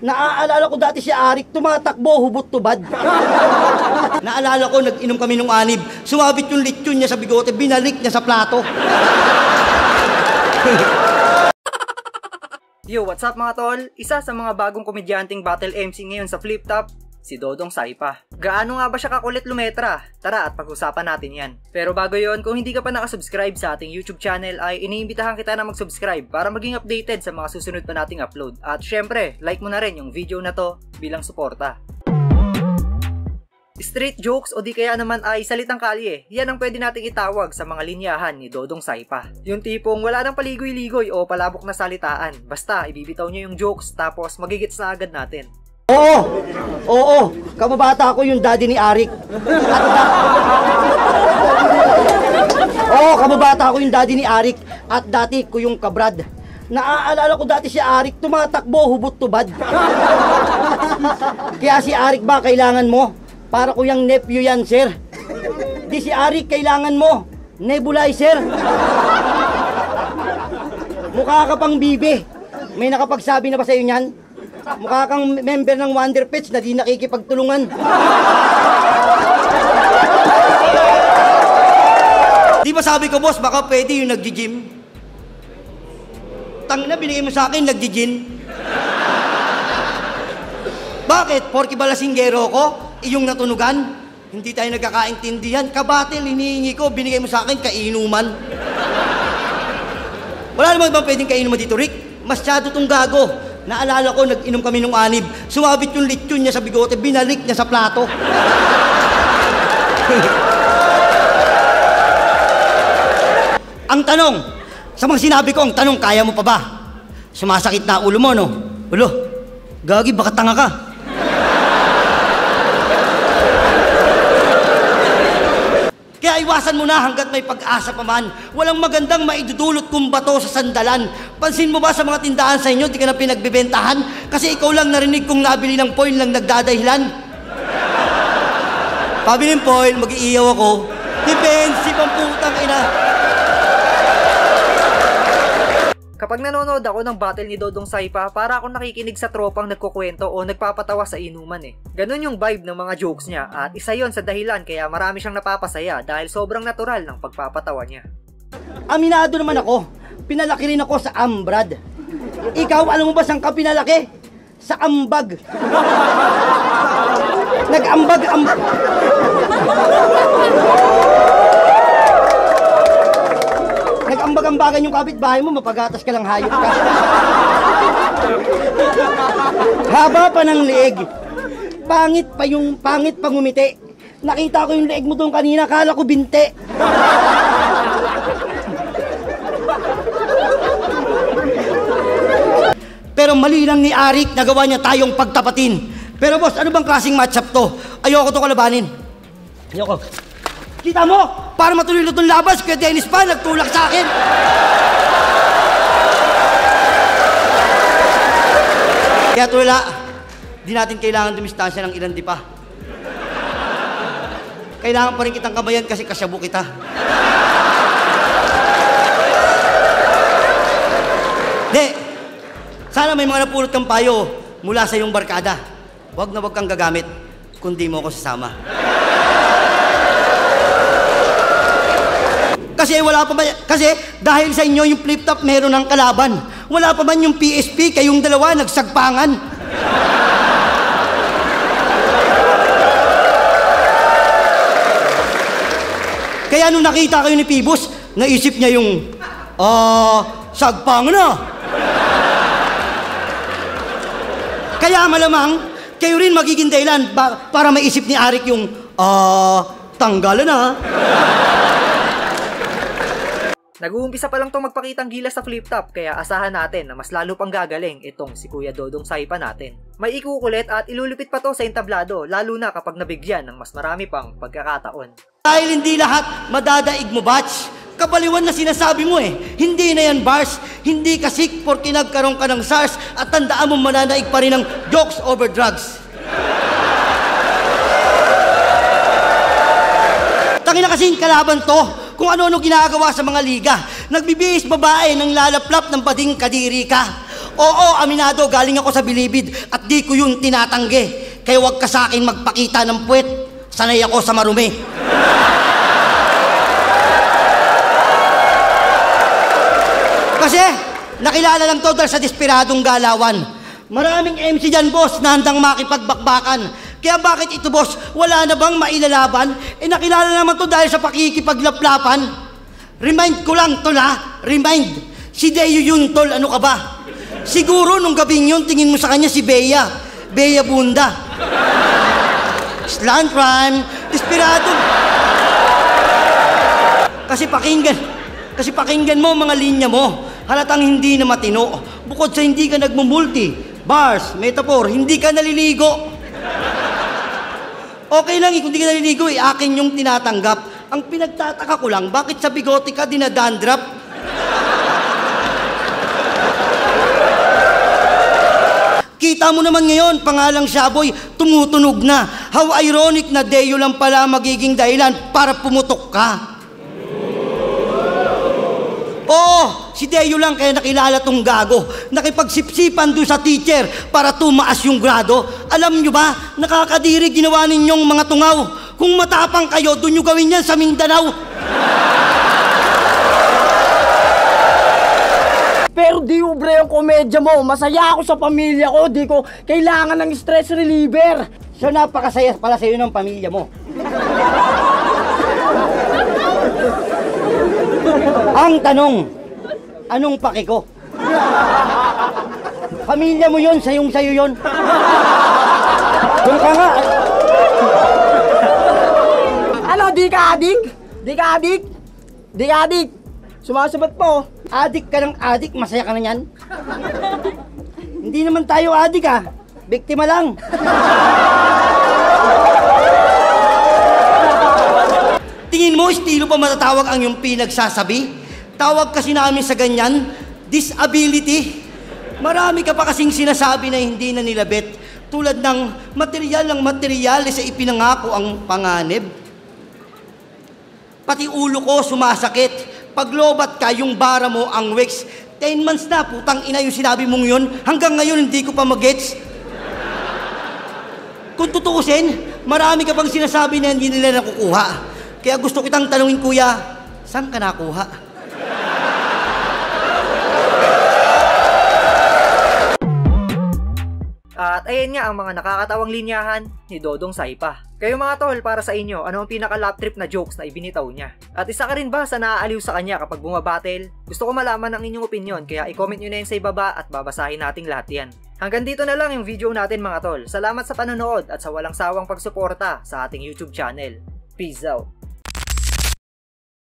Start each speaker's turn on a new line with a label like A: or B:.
A: Naaalala ko dati si Arik, tumatakbo, hubot tubad. Naalala ko, nag-inom kami nung anib. Sumabit yung lechon niya sa bigote, binalik niya sa plato.
B: Yo, what's up mga tol? Isa sa mga bagong komedyanteng battle MC ngayon sa Flip Top, si Dodong Saipa. Gaano nga ba siya kakulit lumetra? Tara at pag-usapan natin yan. Pero bago yon, kung hindi ka pa nakasubscribe sa ating YouTube channel ay iniimbitahan kita na mag-subscribe para maging updated sa mga susunod pa nating upload. At syempre, like mo na rin yung video na to bilang suporta. Street jokes o di kaya naman ay salitang kalye, yan ang pwede nating itawag sa mga linyahan ni Dodong Saipa. Yung tipong wala nang paligoy-ligoy o palabok na salitaan, basta ibibitaw niya yung jokes tapos magigits na agad natin.
A: Oo, kababata ko yung daddy ni Arik. Kababata ko yung daddy ni Arik at dati ko yung kabrad. Naaalala ko dati si Arik, tumatakbo, hubot tubad. Kaya si Arik ba kailangan mo? Para ko yung nephew yan, sir. Di si Arik kailangan mo, nebulizer. Mukha ka pang bibe. May nakapagsabi na ba sa'yo niyan? Mukha kang member ng Wonder Pets na di nakikipagtulungan. Di ba sabi ko, boss, baka pwede yung nagji-gym? Tangina, binigay mo sa akin, nagji-gym. Bakit? Porky balasinggero ko? Iyong natunugan? Hindi tayo nagkakaintindihan. Kabatil, hinihingi ko, binigay mo sa akin, kainuman. Wala naman bang pwedeng kainuman dito, Rick? Masyado tong gago. Naalala ko, nag-inom kami nung anib. Sumabit yung lechon niya sa bigote, binalik niya sa plato. Ang tanong, sa mga sinabi ko, ang tanong, kaya mo pa ba? Sumasakit na ulo mo, no? Ulo, gagi, baka tanga ka. Kaya iwasan mo na hanggat may pag-asa pa man. Walang magandang maidudulot kung bato sa sandalan. Pansin mo ba sa mga tindahan sa inyo, di ka na pinagbibentahan? Kasi ikaw lang narinig kong nabili ng foil lang nagdadahilan. Pabili ng foil, mag-iiyaw ako. Defensive ang putang ina.
B: Kapag nanonood ako ng battle ni Dodong Saipa, para akong nakikinig sa tropang nagkukwento o nagpapatawa sa inuman eh. Ganun yung vibe ng mga jokes niya at isa yon sa dahilan kaya marami siyang napapasaya dahil sobrang natural ng pagpapatawa niya.
A: Aminado naman ako, pinalaki rin ako sa ambrad. Ikaw, alam mo ba saan ka pinalaki? Sa ambag. Nag-ambag-ambag. Nag-ambag-ambagan yung kapitbahay mo, mapagatas ka lang, hayop ka. Haba pa ng leeg. Pangit pa ngumiti. Nakita ko yung leeg mo doon kanina, kala ko binte. Pero mali lang ni Arik, nagawa niya tayong pagtapatin. Pero boss, ano bang klaseng matchup to? Ayoko to kalabanin. Ayoko. Kita mo, para matuloy na itong labas, kaya Dennis pa, nagtulak sa akin. Kaya tulala, di natin kailangan dumistansya ng ilan di pa. Kailangan pa rin kitang kabayan kasi kasyabo kita. Di, sana may mga napulot kang payo mula sa iyong barkada. Huwag na huwag kang gagamit, kundi mo ako sasama. Kasi dahil sa inyo yung Flip Top meron ng kalaban. Wala pa man yung PSP, kayong dalawa nagsagpangan. Kaya nung nakita kayo ni Pibos, naisip niya yung, sagpangan na. Kaya malamang, kayo rin magiging dahilan para maisip ni Arik yung, tanggalan na.
B: Nag-uumpisa pa lang itong magpakitang gilas sa Flip Top kaya asahan natin na mas lalo pang gagaling itong si Kuya Dodong Saipa natin. May ikukulit at ilulupit pa to sa entablado lalo na kapag nabigyan ng mas marami pang pagkakataon.
A: Dahil hindi lahat madadaig mo, batch. Kabaliwan na sinasabi mo eh. Hindi na yan bars. Hindi ka sick porque nagkaroon ka ng SARS at tandaan mo mananaig pa rin ng jokes over drugs. Tangina kasing kalaban to. Kung ano-ano ginagawa sa mga liga. Nagbibihis babae ng lalaplap ng bading kadiri ka. Oo, aminado, galing ako sa bilibid at di ko yun tinatanggi. Kaya huwag ka sa akin magpakita ng puwet. Sanay ako sa marumi. Kasi, nakilala lang to dahil sa desperadong galawan. Maraming MC dyan, boss, na handang makipagbakbakan. Kaya bakit ito, boss, wala na bang mailalaban? Nakilala naman to dahil sa pakikipaglaplapan. Remind ko lang, tol, ha? Remind. Si Deyo yun, tol, ano ka ba? Siguro nung gabing yun, tingin mo sa kanya si Bea. Bea Bunda. Slant rhyme. Desperado. Kasi pakinggan mo mga linya mo. Halatang hindi na matino. Bukod sa hindi ka nagmumulti. Bars, metaphor, hindi ka naliligo. Okay lang kung hindi ka naliligo, akin yung tinatanggap. Ang pinagtataka ko lang, bakit sa bigote ka dinadandrap? Kita mo naman ngayon, pangalang Shaboy, tumutunog na. How ironic na Deyo lang pala magiging dahilan para pumutok ka. Oo, si Deyo lang kaya nakilala tong gago. Nakipagsipsipan doon sa teacher para tumaas yung grado. Alam nyo ba, nakakadiri ginawa ninyong mga tungaw. Kung matapang kayo, doon nyo gawin yan sa Mindanao.
C: Pero di ubre yung komedya mo. Masaya ako sa pamilya ko. Di ko kailangan ng stress reliever.
A: So napakasaya pala sa'yo ng pamilya mo. Ang tanong, anong pake ko? Pamilya mo yun, sayong-sayo yun. Doon ka nga.
C: Ano, di ka adik? Di ka adik? Di ka adik? Sumasabat po.
A: Adik ka ng adik, masaya ka na yan. Hindi naman tayo adik ah. Biktima lang. Tingin mo, estilo pa matatawag ang iyong pinagsasabi? Tawag kasi namin sa ganyan, disability. Marami ka pa kasing sinasabi na hindi na nilabit. Tulad ng material sa ipinangako ang panganib. Pati ulo ko sumasakit. Paglobat ka, yung bara mo ang Wex. 10 months na, putang ina yung sinabi mong yun. Hanggang ngayon, hindi ko pa mag-gets. Kung tutuusin, marami ka pang sinasabi na hindi nila nakukuha. Kaya gusto kitang tanungin, kuya, saan ka nakuha?
B: At ayan nga ang mga nakakatawang linyahan ni Dodong Saipa. Kayo mga tol, para sa inyo, ano ang pinaka-lap trip na jokes na ibinitaw niya? At isa ka rin ba sa naaaliw sa kanya kapag bumabattle? Gusto ko malaman ang inyong opinion, kaya i-comment nyo na yan sa ibaba at babasahin nating lahat yan. Hanggang dito na lang yung video natin mga tol. Salamat sa panonood at sa walang sawang pagsuporta sa ating YouTube channel. Peace out!